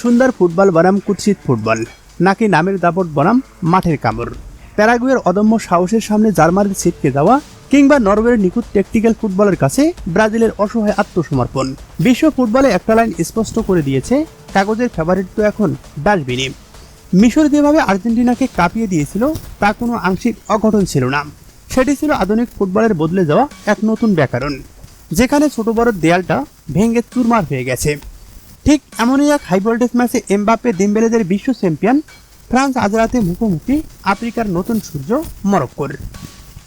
সুন্দর ফুটবল বনাম কুৎসিত ফুটবল, নাকি নামের দাপট বনাম মাঠের কামড়। প্যারাগুয়ের অদম্য সাহসের সামনে জার্মানির ছিটকে যাওয়া, কিংবা নরওয়ের নিখুঁত টেকটিক্যাল ফুটবলের কাছে ব্রাজিলের অসহায় আত্মসমর্পণ। বিশ্ব ফুটবলে একটা লাইন স্পষ্ট করে দিয়েছে, কাগজের ফেভারিট তো এখন ডাস্টবিনে। মিশর যেভাবে আর্জেন্টিনাকে কাঁপিয়ে দিয়েছিল তা কোনো আংশিক অঘটন ছিল না, সেটি ছিল আধুনিক ফুটবলের বদলে যাওয়া এক নতুন ব্যাকরণ, যেখানে ছোট বড় দেয়ালটা ভেঙে চুরমার হয়ে গেছে। ঠিক এমনই এক হাই ভোল্টেজ ম্যাচে এমবাপ্পে দেম্বেলেদের বিশ্ব চ্যাম্পিয়ন ফ্রান্স আজ রাতে মুখোমুখি আফ্রিকার নতুন সূর্য মরক্কোর।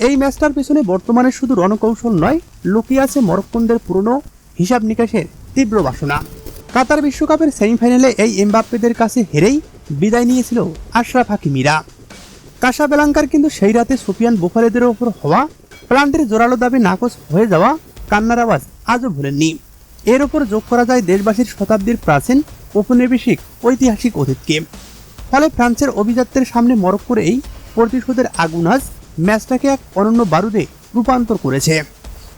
এই ম্যাচটার পেছনে বর্তমানে শুধু রণকৌশল নয়, লুকিয়ে আছে মরক্কোনদের পুরনো হিসাব নিকাশের তীব্র বাসনা। কাতার বিশ্বকাপের সেমিফাইনালে এই এমবাপ্পেদের কাছে হেরেই বিদায় নিয়েছিল আশরাফ হাকিমিরা। কাসাব্লাঙ্কার কিন্তু সেই রাতে সুফিয়ান বুফালেদের ওপর হওয়া প্লান্টের জোরালো দাবি নাকচ হয়ে যাওয়া কান্নার আওয়াজ আজও ভুলেননি। এর ওপর যোগ করা যায় দেশবাসীর শতাব্দীর প্রাচীন ঔপনিবেশিক ঐতিহাসিক অতীতকে। ফলে ফ্রান্সের অভিজাত্যের সামনে মরক্কোর এই প্রতিশোধের আগুন আজ ম্যাচটাকে এক অনন্য বারুদে রূপান্তর করেছে।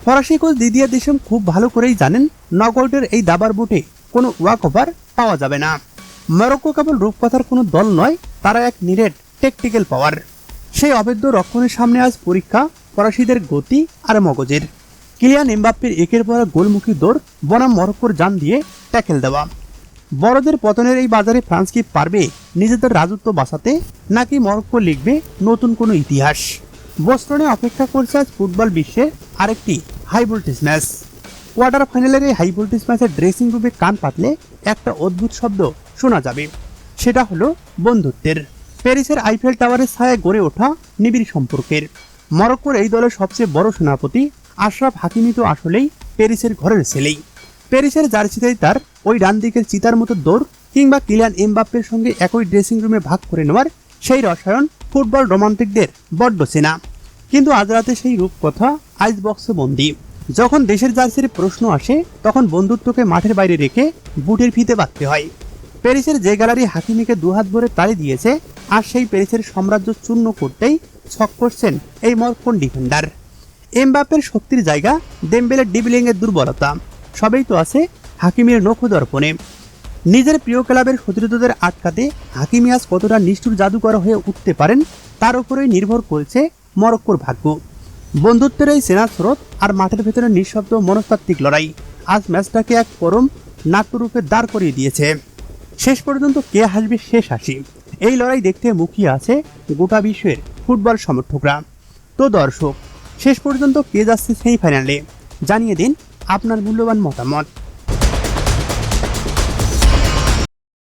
ফরাসি কোচ দিদিয়ার দেশম খুব ভালো করেই জানেন, নকআউটের এই দাবার বুটে কোনো ওয়াক ওভার পাওয়া যাবে না। মরক্কো কেবল রূপকথার কোনো দল নয়, তারা এক নিরেট টেকটিক্যাল পাওয়ার। সেই অবৈধ রক্ষণের সামনে আজ পরীক্ষা ফরাসিদের গতি আর মগজের। কিলিয়ান এমবাপ্পের একের পর গোলমুখী দৌড় বনাম মরক্কোর জান দিয়ে ট্যাকেল দেওয়া। বড়দের পতনের এই বাজারে ফ্রান্স কি পারবে নিজেদের রাজত্ব বাঁচাতে, নাকি মরক্কো লিখবে নতুন কোনো ইতিহাস? বোস্টনে অপেক্ষা করছে আজ ফুটবল বিশ্বের আরেকটি হাই ভোল্টেজ ম্যাচ। কোয়ার্টার ফাইনালের এই হাই ভোল্টেজ ম্যাচের ড্রেসিং রুমে কান পাতলে একটা অদ্ভুত শব্দ শোনা যাবে, সেটা হলো বন্ধুত্বের। প্যারিসের আইফেল টাওয়ারের ছায়ায় গড়ে ওঠা নিবিড় সম্পর্কের। মরক্কোর এই দলের সবচেয়ে বড় সেনাপতি আশরাফ হাকিমি তো আসলেই প্যারিসের ঘরের ছেলেই। প্যারিসের জার্সিতেই তার ওই ডান দিকের চিতার মতো দৌড়, কিংবা কিলিয়ান এমবাপ্পের সঙ্গে একই ড্রেসিং রুমে ভাগ করে নেওয়ার সেই রসায়ন ফুটবল রোমান্টিকদের বড্ড চেনা। কিন্তু আজ রাতে সেই রূপকথা আইস বক্সে বন্দি। যখন দেশের জার্সির প্রশ্ন আসে, তখন বন্ধুত্বকে মাঠের বাইরে রেখে বুটের ফিতে বাঁধতে হয়। প্যারিসের যে গ্যালারি হাকিমিকে দুহাত ভরে তালি দিয়েছে, আর সেই প্যারিসের সাম্রাজ্য চূর্ণ করতেই ছক করছেন এই মরক্কোন ডিফেন্ডার। এমবাপ্পের শক্তির জায়গা, দেম্বেলের ডিবলিং এর দুর্বলতা, সবই তো আছে হাকিমের নখো দর্পণে। নিজের প্রিয় ক্লাবের সতীর্থদের আটকাতে হাকিমি আজ কতটা নিষ্ঠুর জাদুকর হয়ে উঠতে পারেন, তার উপরেই নির্ভর করছে মরক্কোর ভাগ্য। বন্ধুত্বের এই সেনা স্রোত আর মাঠের ভেতরে নিঃশব্দ মনস্তাত্ত্বিক লড়াই আজ ম্যাচটাকে এক পরম নাট্যরূপে দাঁড় করিয়ে দিয়েছে। শেষ পর্যন্ত কে হাসবে শেষ হাসি, এই লড়াই দেখতে মুখিয়ে আছে গোটা বিশ্বের ফুটবল সমর্থকরা। তো দর্শক, শেষ পর্যন্ত কে যাচ্ছে সেমিফাইনালে? জানিয়ে দিন আপনার মূল্যবান মতামত।